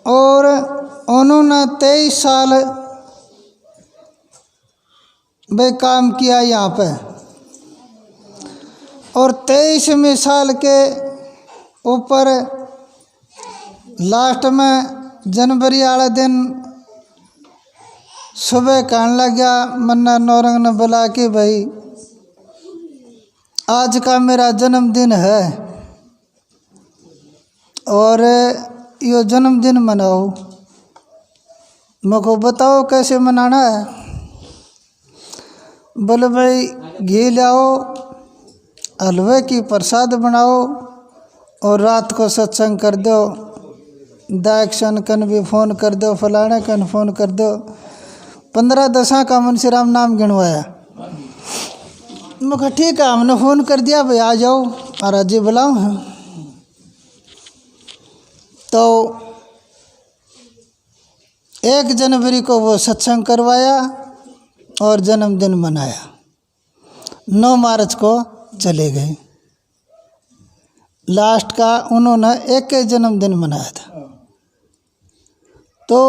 और उन्होंने 23 साल वे काम किया यहाँ पे। और 23वें साल के ऊपर लास्ट में जनवरी वाले दिन सुबह कहने लग गया, मन्ना नौरंग ने बुला कि भाई आज का मेरा जन्मदिन है और यो जन्मदिन मनाओ। मुझको बताओ कैसे मनाना है। बोले भाई घी लाओ, हलवे की प्रसाद बनाओ और रात को सत्संग कर दो, दाक्षण कन भी फ़ोन कर दो, फलाने कन फ़ोन कर दो। 15 दशा का मुंशी राम नाम गिनवाया। मैं कहा ठीक है, हमने फ़ोन कर दिया भाई आ जाओ, महाराज जी बुलाओ हैं। तो 1 जनवरी को वो सत्संग करवाया और जन्मदिन मनाया। 9 मार्च को चले गए। लास्ट का उन्होंने 1 जन्मदिन मनाया था। तो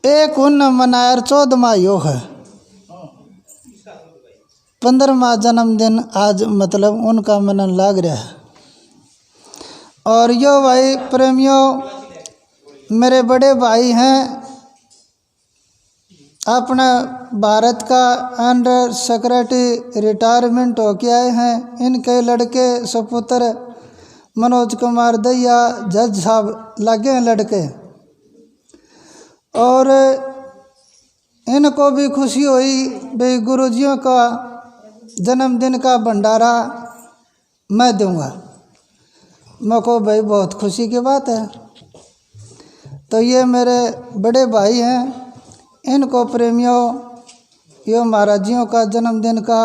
एक उन्होंने मनाया 14वां यो है, 15वां जन्मदिन आज मतलब उनका मनन लाग रहा है। और यो भाई प्रेमियों मेरे बड़े भाई हैं, अपना भारत का अंडर सेक्रेटरी रिटायरमेंट होके आए हैं। इनके लड़के सपुत्र मनोज कुमार दैया जज साहब लगे हैं लड़के। और इनको भी खुशी हुई भाई गुरुजियों का जन्मदिन का भंडारा मैं दूंगा। मैं को भाई बहुत खुशी की बात है। तो ये मेरे बड़े भाई हैं, इनको प्रेमियों यो महाराजियों का जन्मदिन का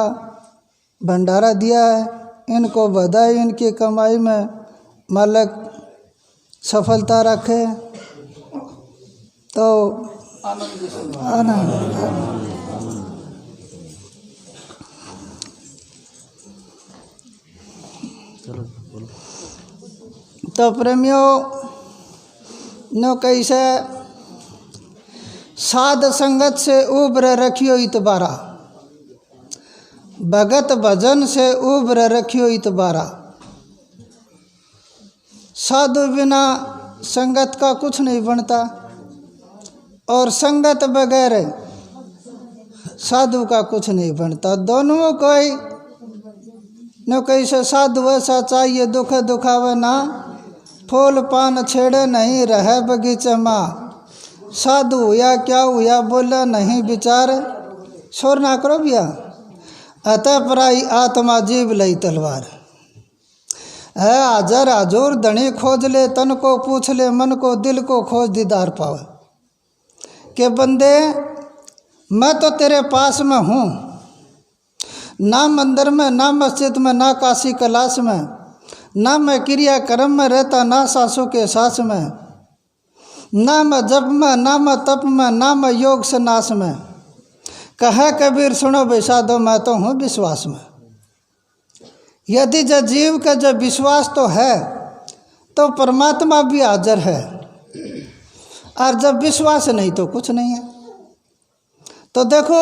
भंडारा दिया है। इनको बधाई, इनकी कमाई में मालिक सफलता रखे। तो आनंद तो प्रेमियों नो कैसे साध संगत से उबर रखियो इतबारा, भगत भजन से उबर रखियो इतबारा। साधु बिना संगत का कुछ नहीं बनता और संगत बगैर साधु का कुछ नहीं बनता। दोनों कोई न कैसे साधु ऐसा चाहिए दुख दुखावे ना, फूल पान छेड़े नहीं रहे बगीचे माँ। साधु हुआ क्या हुआ बोले नहीं विचार, शोर ना करो भैया। अतः पराई आत्मा जीव लई तलवार है। हाजर हजूर धनी खोज ले, तन को पूछ ले, मन को दिल को खोज दीदार पावे। के बंदे मैं तो तेरे पास में हूँ, ना मंदिर में, ना मस्जिद में, ना काशी कैलाश में, ना मैं क्रिया कर्म में रहता, ना सासू के सास में, ना मैं जप में, ना मैं तप में, ना मैं योग संन्यास में। कहे कबीर सुनो बैसादो मैं तो हूँ विश्वास में। यदि जब जीव का जब विश्वास तो है तो परमात्मा भी हाजिर है, और जब विश्वास नहीं तो कुछ नहीं है। तो देखो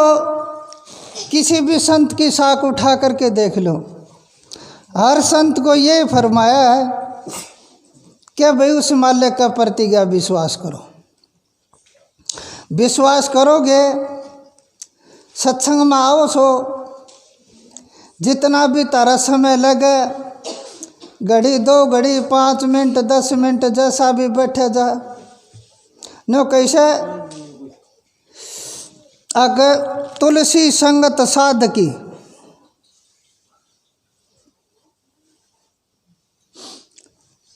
किसी भी संत की साख उठा करके देख लो, हर संत को ये फरमाया है कि भाई उस मालिक का प्रतिज्ञा विश्वास करो। विश्वास करोगे, सत्संग में आओ सो जितना भी तारा समय लगे, घड़ी 2 घड़ी 5 मिनट 10 मिनट जैसा भी बैठे जा नो कैसे अगर तुलसी संगत साध की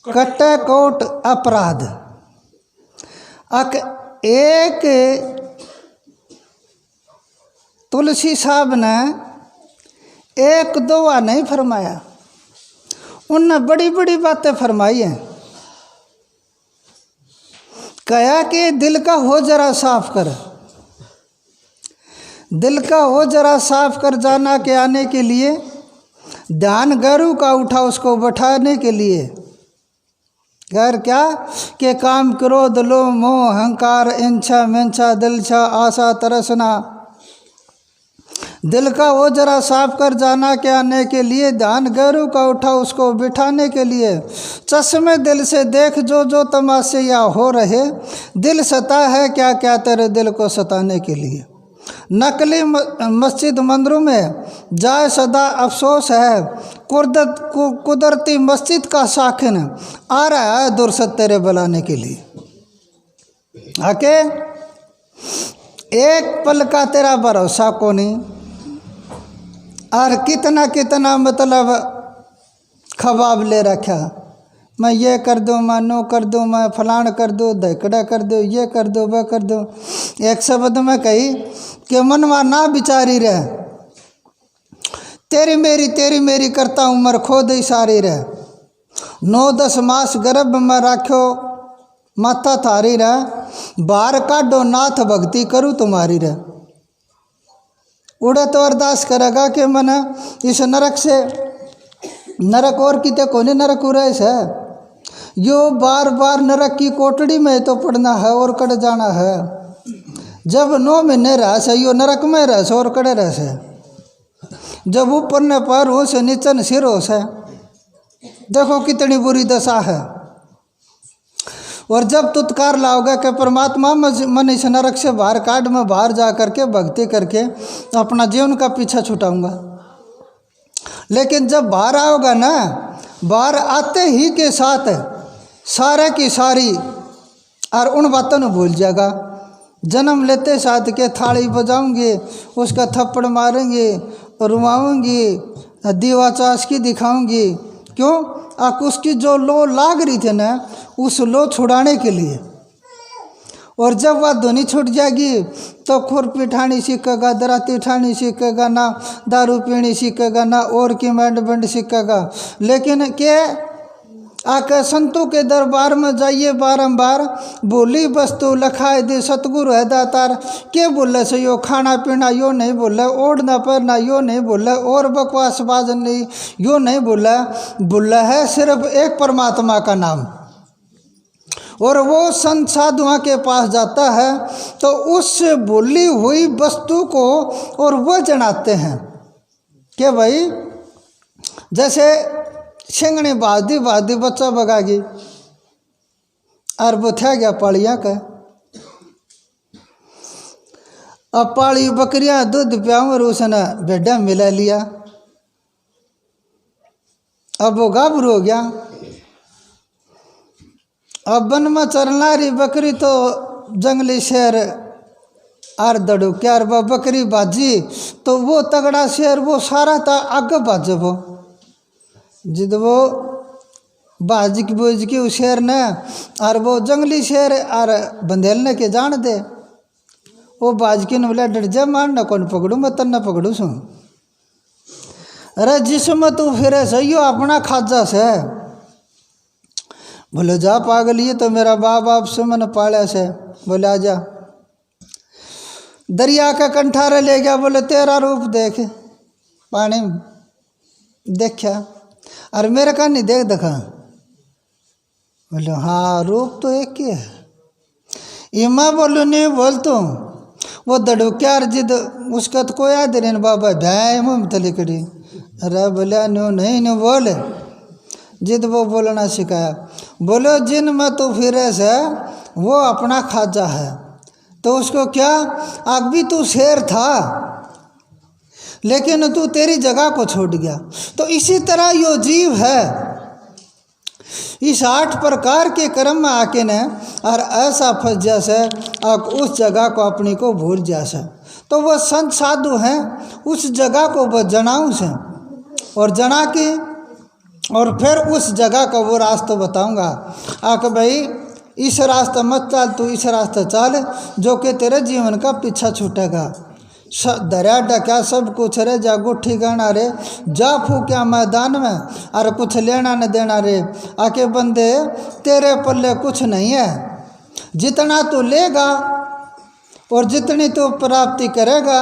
कटे कोट अपराध। अक एक तुलसी साहब ने 1 दुआ नहीं फरमाया, उनने बड़ी बड़ी बातें फरमाई हैं। कहा कि दिल का हो जरा साफ कर, दिल का हो जरा साफ कर जाना के आने के लिए, ध्यान गरु का उठा उसको बैठाने के लिए। गैर क्या कि काम क्रोध लोभ मोह अहंकार इंछा मिंछा दिलछा आशा तरसना। दिल का वो जरा साफ कर जाना के आने के लिए, ध्यान गैरों का उठा उसको बिठाने के लिए। चश्मे दिल से देख जो जो तमाशे या हो रहे, दिल सता है क्या क्या तेरे दिल को सताने के लिए। नकली मस्जिद मंदिरों में जाए सदा अफसोस है, कुदरती मस्जिद का साकिन आ रहा है दुर्सत तेरे बुलाने के लिए। आके एक पल का तेरा भरोसा को नहीं, और कितना कितना मतलब ख्वाब ले रखा, मैं ये कर दूँ, मैं नो कर दूँ, मैं फलान कर दूँ, धकड़ा कर दूँ, ये कर दूँ, वह कर दूँ। एक शब्द में कही कि मनवा ना बिचारी रह, तेरी मेरी करता उम्र खो दई सारी रह। 9-10 मास गर्भ में राख्यो माथा थारी रह, बाहर काढ़ो नाथ भक्ति करूँ तुम्हारी रह। उड़ा तो अरदास करेगा कि मन इस नरक से, नरक और किते कोने नरक उरेस है, यो बार बार नरक की कोटड़ी में तो पड़ना है और कड़ जाना है। जब 9 महीने रह से यो नरक में रह से और कड़े रह से, जब ऊपर ने पैर हो से नीचन सिर हो से, देखो कितनी बुरी दशा है। और जब तुत्कार लाओगे कि परमात्मा मन इस नरक से बाहर काट, में बाहर जा करके भक्ति करके अपना जीवन का पीछा छुटाऊंगा। लेकिन जब बाहर आओगा ना, बाहर आते ही के साथ सारे की सारी और उन बातों को भूल जाएगा। जन्म लेते साथ के थाली बजाऊंगे, उसका थप्पड़ मारेंगे, रुआऊंगी, दीवा चाशकी दिखाऊंगी। क्यों? उसकी जो लो लाग रही थी ना, उस लो छुड़ाने के लिए। और जब वह ध्वनि छूट जाएगी तो खुरपी ठानी सीखेगा, दराती ठानी सीखेगा, ना दारू पीनी सीखेगा, ना और की बैंड बंड सीखेगा। लेकिन के आके संतों के दरबार में जाइए बारंबार, बोली वस्तु लखाए दे सतगुरु है दातार। के बोले से यो खाना पीना यो नहीं बोला, ओढ़ना पहनना यो नहीं बोला, और बकवास बाज नहीं यो नहीं बोला। बोला है सिर्फ एक परमात्मा का नाम। और वो संत साधुओं के पास जाता है तो उस बोली हुई वस्तु को और वो जनाते हैं कि भाई जैसे सिंगनी बादी बच्चा बगागी और वो थे गया पालिया का। अब पाली बकरियां दूध प्याऊं और उसने भेड़ा मिला लिया, अब वो गाभरू हो गया। अब वन में चरना रही बकरी तो जंगली शेर आर दड़ो क्या, वह बकरी बाजी तो वो तगड़ा शेर वो सारा था आगे बाजे। वो जिद वो बाजी की बोझ की उस शेर ने, और वो जंगली शेर और बंदेलने के जान दे, वो बाज की बोला डर जा, मार न कौन पकड़ू मैं तन न पकड़ू सू। अरे जिसमें तू फिर सही हो अपना खाजा से। बोले जा पागल, ये तो मेरा बाप से मैंने पाला से। बोले आ जा। दरिया का कंठारा ले गया, बोले तेरा रूप देख, पानी देखा और मेरे का नहीं देख देखा। बोले हाँ रूप तो एक ही है। इमा बोलो नहीं बोल तू, वो दड़ुक्या जिद उसका तो कोई याद नहीं बाबा ढाई मुँह तलिकड़ी। अरे बोले नो नहीं नो बोले, जिद वो बोलना सिखाया। बोलो जिन में तू फिरे से वो अपना खाजा है, तो उसको क्या अब भी तू शेर था लेकिन तू तेरी जगह को छोड़ गया। तो इसी तरह यो जीव है, इस 8 प्रकार के कर्म में आके न और ऐसा फंस जैसे अब उस जगह को अपनी को भूल जैसे। तो वह संत साधु हैं, उस जगह को वह जनाऊँ से और जना के और फिर उस जगह का वो रास्ता बताऊंगा। आके भाई इस रास्ते मत चल, तू इस रास्ते चल जो कि तेरे जीवन का पीछा छूटेगा। दरिया डका सब कुछ रे, जा गुट्ठी गहना रे, जा फूक्या मैदान में अरे कुछ लेना न देना रे। आके बंदे तेरे पल्ले कुछ नहीं है, जितना तू लेगा और जितनी तू प्राप्ति करेगा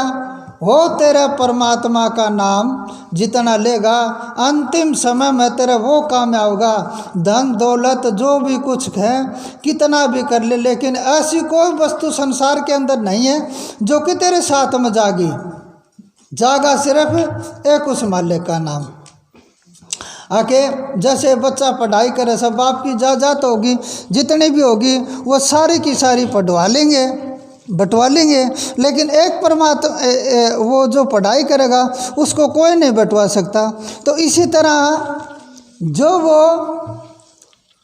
हो तेरा परमात्मा का नाम जितना लेगा अंतिम समय में तेरा वो काम आओगा। धन दौलत जो भी कुछ है कितना भी कर ले, लेकिन ऐसी कोई वस्तु संसार के अंदर नहीं है जो कि तेरे साथ में जागा सिर्फ एक उस मालिक का नाम। आके जैसे बच्चा पढ़ाई करे, सब बाप की जायदाद होगी जितनी भी होगी वो सारी की सारी बंटवा लेंगे, लेकिन एक परमात्मा वो जो पढ़ाई करेगा उसको कोई नहीं बंटवा सकता। तो इसी तरह जो वो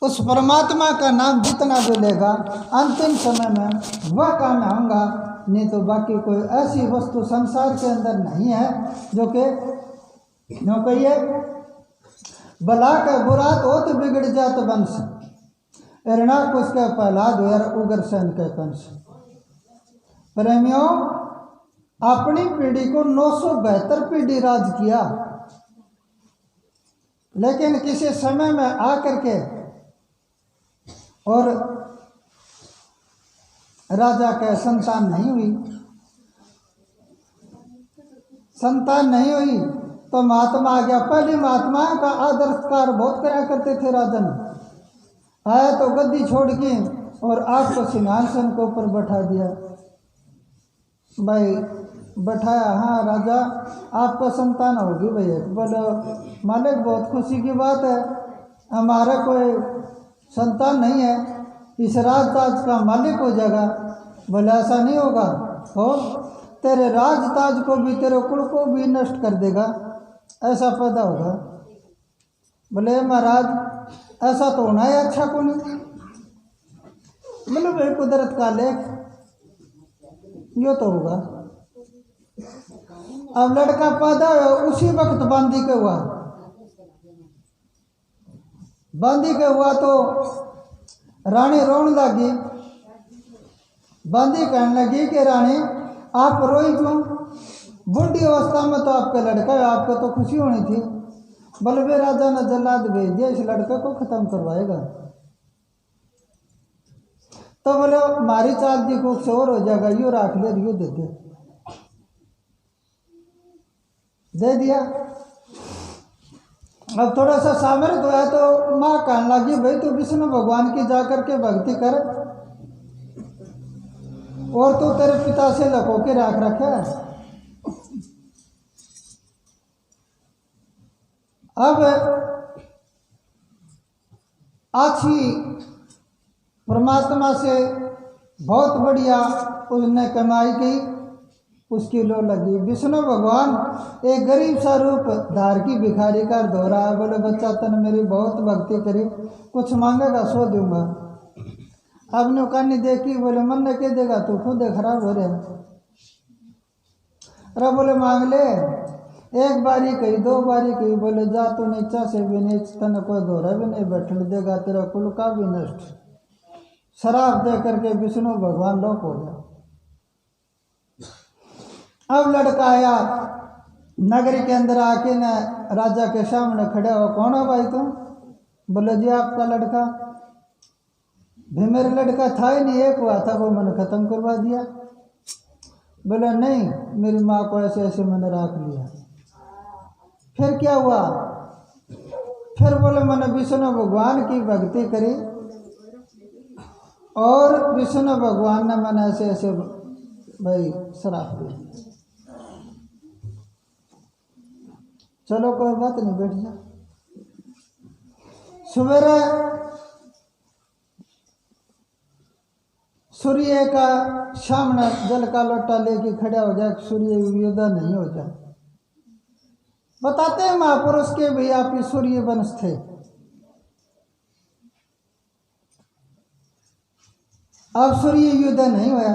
उस परमात्मा का नाम जितना भी लेगा अंतिम समय में वह काम आऊँगा। नहीं तो बाकी कोई ऐसी वस्तु संसार के अंदर नहीं है जो कि नो कहिए भला का बुरा तो बिगड़ जात वंश, एरना उसका पहलाद यार उगर सेन के कंस। प्रेमियों, अपनी पीढ़ी को 972 पीढ़ी राज किया, लेकिन किसी समय में आकर के और राजा के संतान नहीं हुई तो महात्मा आ गया। पहले महात्मा का आदर सत्कार बहुत करा करते थे राजन। आया तो गद्दी छोड़ के और आपको सिंहासन के ऊपर बैठा दिया। भाई बैठाया, हाँ राजा आपका संतान होगी भैया। बोलो मालिक बहुत खुशी की बात है, हमारा कोई संतान नहीं है, इस राजताज का मालिक हो जाएगा। बोले ऐसा नहीं होगा, हो तेरे राजताज को भी तेरे कुल को भी नष्ट कर देगा, ऐसा पैदा होगा। बोले महाराज ऐसा तो होना है अच्छा को नहीं। बोले भाई कुदरत का लेख यो तो होगा। अब लड़का पैदा उसी वक्त बांदी के हुआ तो रानी रोने लगी। बांदी कहने लगी कि रानी आप रोई क्यों? बूढ़ी अवस्था में तो आपका लड़का है, आपको तो खुशी होनी थी। बलबे राजा ने जल्लाद भेज दिया, इस लड़के को खत्म करवाएगा। तो बोले मारी चाल दी को शोर हो जाएगा, यू राख ले, यू दे दिया। अब थोड़ा सा सामर्थ्य हुआ तो माँ कहने लगी भाई तू विष्णु भगवान की जाकर के भक्ति कर, और तू तेरे पिता से लको के राख रखे। अब अच्छी परमात्मा से बहुत बढ़िया उसने कमाई की, उसकी लो लगी। विष्णु भगवान एक गरीब सा रूप धार की भिखारी का दोहरा। बोले बच्चा तन मेरी बहुत भक्ति करी, कुछ मांगेगा सो दूंगा। अब नौकानी देखी, बोले मन ने क्या देगा, तू खुद खराब हो रहा। अरे बोले मांग ले, एक बारी कही, दो बारी कही। बोले जा तू नीचा से भी नीच, तन कोई दोहरा भी नहीं बैठने देगा, तेरा कुल का भी नष्ट। शराब दे करके विष्णु भगवान लोप हो गया। अब लड़का आया नगरी के अंदर आके न राजा के सामने खड़े हो, कौन हो भाई तुम? बोले जी आपका लड़का। भी मेरा लड़का था ही नहीं, एक हुआ था वो मैंने ख़त्म करवा दिया। बोले नहीं, मेरी माँ को ऐसे ऐसे मैंने राख लिया। फिर क्या हुआ? फिर बोले मैंने विष्णु भगवान की भक्ति करी और विष्णु भगवान ने मैंने ऐसे ऐसे भाई शराब दी। चलो कोई बात नहीं, बैठ जा। सवेरे सूर्य का सामने जल का लोटा लेके खड़ा हो जाए, सूर्य उदय नहीं हो जाए। बताते हैं महापुरुष के भी आप सूर्य वंश थे। अब सूर्य उदय नहीं हुआ,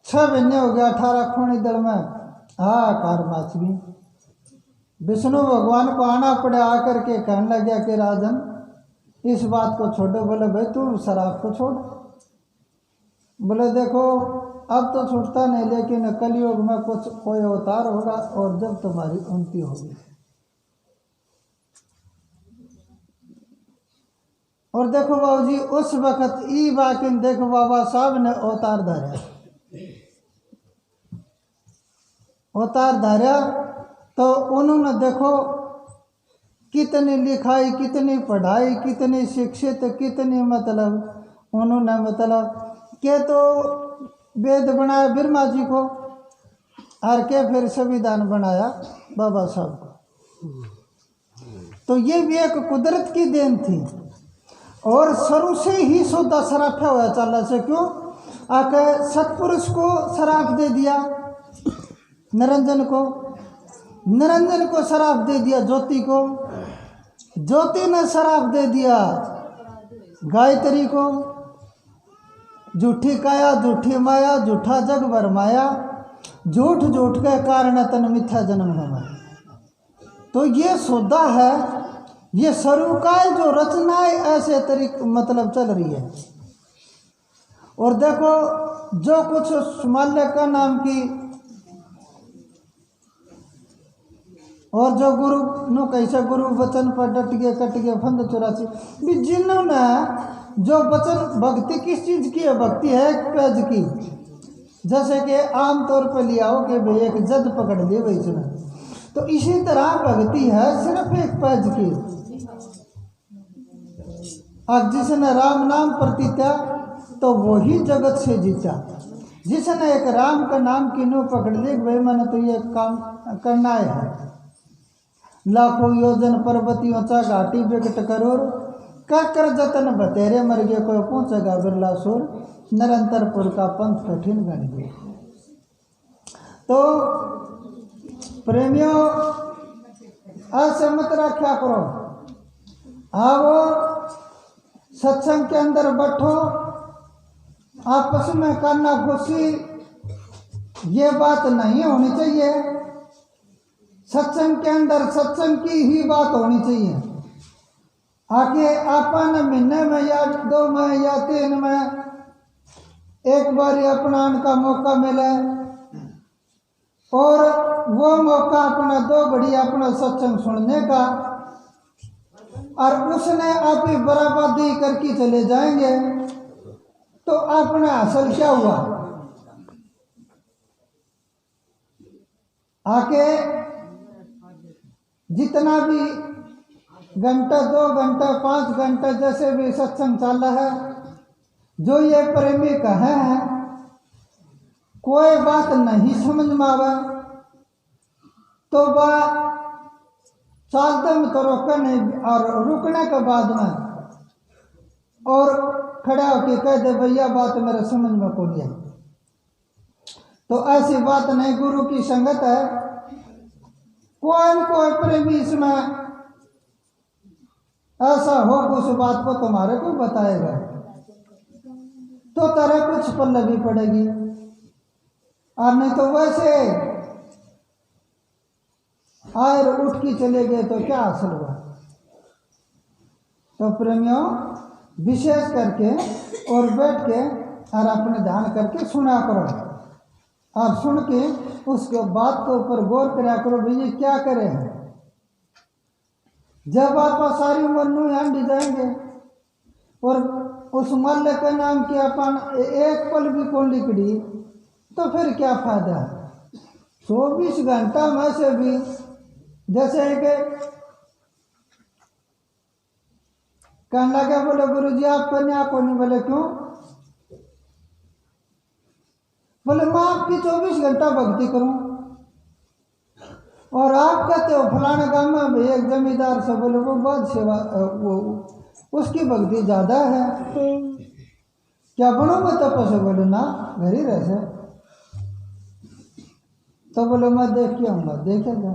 6 महीने हो गया, 18 खूनी दल में हाहाकार मच गई। विष्णु भगवान को आना पड़े, आकर के कहने लग गया कि राजन इस बात को छोड़ो। बोले भाई तू शराब को छोड़। बोले देखो अब तो छूटता नहीं, लेकिन कलयुग में कुछ कोई अवतार होगा और जब तुम्हारी उन्नति होगी। और देखो बाबू जी उस वक्त ई बाकिन देखो बाबा साहब ने अवतार धारा। अवतार धारा, तो उन्होंने देखो कितनी लिखाई, कितनी पढ़ाई, कितनी शिक्षित, कितनी मतलब उन्होंने मतलब के तो वेद बनाया ब्रह्मा जी को, और के फिर संविधान बनाया बाबा साहब को। तो ये भी एक कुदरत की देन थी। और शुरू से ही सौदा सराफा हुआ चला से, क्यों आके सतपुरुष को शराफ दे दिया, निरंजन को, निरंजन को शराफ दे दिया ज्योति को, ज्योति ने शराफ दे दिया गायत्री को। झूठी काया, झूठी माया, झूठा जग भरमाया, झूठ झूठ के कारण तन मिथ्या जन्म हमारा। तो ये सौदा है, ये शुरू का जो रचनाएं ऐसे तरीके मतलब चल रही है। और देखो जो कुछ सुमाल्य का नाम की और जो गुरु नो कैसे गुरु वचन पर डट गए कट गए फंद 84 भी, जिन्होंने जो वचन भक्ति किस चीज़ की है, भक्ति है एक पेज की। जैसे कि आम तौर पर लिया हो कि भाई एक जद पकड़ लिए भाई सुना, तो इसी तरह भक्ति है सिर्फ एक पेज की। अब जिसने राम नाम प्रतीता तो वही जगत से जीता। जिसने एक राम का नाम किन्हों पकड़ लिया भाई मैंने तो ये काम करना है, लाखों योजन पर्वती ऊंचा घाटी बेकट करोड़, कर जतन बतेरे मर गए कोई पहुंचेगा बिरला सुर, निरंतरपुर का पंथ कठिन गण गए। तो प्रेमियों ऐसे मत रखा करो, आओ सत्संग के अंदर बैठो, आपस में करना खुशी, ये बात नहीं होनी चाहिए। सत्संग के अंदर सत्संग की ही बात होनी चाहिए। आके अपन महीने में या 2 में या 3 में एक बार अपनाने का मौका मिले, और वो मौका अपना 2 घड़ी अपना सत्संग सुनने का, और उसने आप ही बराबरी करके चले जाएंगे तो अपना असल क्या हुआ। आके जितना भी घंटा 2 घंटा 5 घंटा जैसे भी सत्संग चल रहा है, जो ये प्रेमी कहे हैं कोई बात नहीं समझ में आवे तो वह चालते में तो रोका नहीं, और रुकने के बाद में और खड़ा होकर कह दे भैया बात मेरे समझ में को नहीं आई, तो ऐसी बात नहीं। गुरु की संगत है, कोई न कोई प्रेमी इसमें ऐसा हो उस बात को तुम्हारे को बताएगा, तो तेरे कुछ पल्ले भी पड़ेगी, और नहीं तो वैसे आए उठ के चले गए तो क्या हासिल हुआ। तो प्रेमियों विशेष करके और बैठ के और अपने ध्यान करके सुना करो, और सुन के उसके बात के ऊपर गौर करा करो भाई ये क्या करे। जब आप सारी उम्र नू हांडी जाएंगे और उस मल्ल के नाम की अपन एक पल भी कौन लिखड़ी तो फिर क्या फायदा। 24 घंटा में से भी जैसे कि कहने लगा बोले गुरु जी आप कन्या को नहीं, बोले क्यों, बोले मैं आपकी 24 घंटा भक्ति करूं, और आप कहते हो फलाना गांव में भी एक जमींदार से, बोले वो बहुत सेवा वो उसकी भक्ति ज्यादा है, क्या बनोगे तपस्या, बोले ना घर ही रह से। तो बोले मैं देख के आऊँगा, देखेगा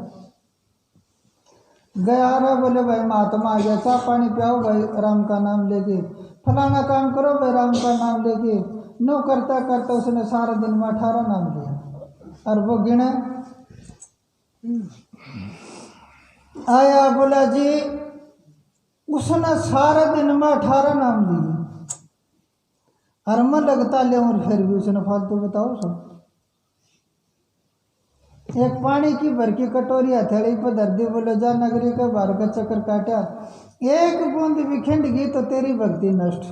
गया रहा, बोले भाई महात्मा आ गया, चाह पानी पियाओ भाई राम का नाम लेके, फलाना काम करो भाई राम का नाम लेके। नो करता करता उसने सारा दिन में 18 नाम लिया, और वो गिने आया, बोला जी उसने सारे दिन में 18 नाम लिए, और मैं लगता ले और फिर भी उसने फालतू बताओ सब। एक पानी की भर की कटोरी हथेली पर धर दी, बोले जा नगरी के बाहर का चक्कर काटा, एक बूंद भी खिंड गई तो तेरी भक्ति नष्ट।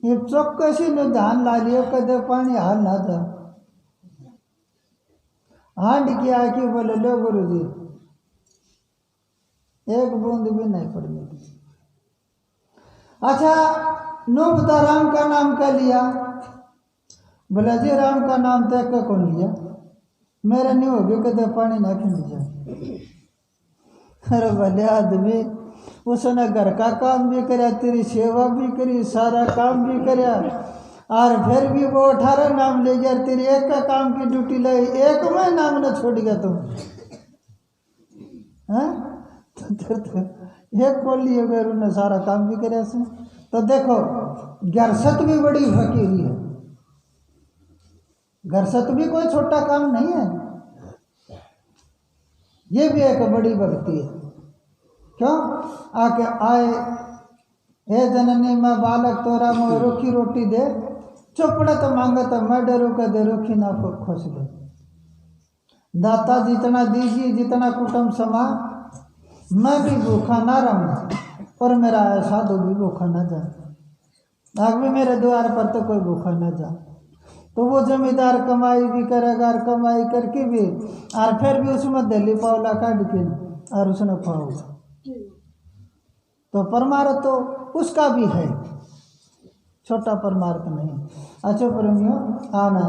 ये चौकसी ने ध्यान ला लिया, कदे पानी हाल ना था, हांड किया कि बोले लो गुरु जी एक बूंद भी नहीं पड़ने दी। अच्छा नुबता राम का नाम क्या लिया? बोला जी राम का नाम तय का कौन लिया? मेरा नहीं हो गया कदे पानी ना खिंड जाए। अरे भले आदमी उसने घर का काम भी कराया, तेरी सेवा भी करी, सारा काम भी कराया, और फिर भी वो 18 नाम ले गया, तेरी एक का काम की ड्यूटी लाई, एक में नाम न छोड़ गया तुम। एक बोल लिए अगर उन्हें सारा काम भी कराया से। तो देखो गरसत भी बड़ी फकीरी है, गरसत भी कोई छोटा काम नहीं है, ये भी एक बड़ी भक्ति है। क्यों? आके आए हे जननी मैं बालक तोरा मोह रूखी रोटी दे, चुपड़त मांगत मैं डरू का दे रूखी ना खुश दे। दाता जितना दीजिए जितना कुटुंब समा, मैं भी भूखा ना रहूं और मेरा साधु भी भूखा ना जाए, आग भी मेरे द्वार पर तो कोई भूखा ना जाए। तो वो जमींदार कमाई भी करेगा और कमाई करके भी और फिर भी उसमें दिल्ली पावला काट के और उसने खाओगा, तो परमार्थ तो उसका भी है, छोटा परमार्थ नहीं। अच्छा प्रेमियों आना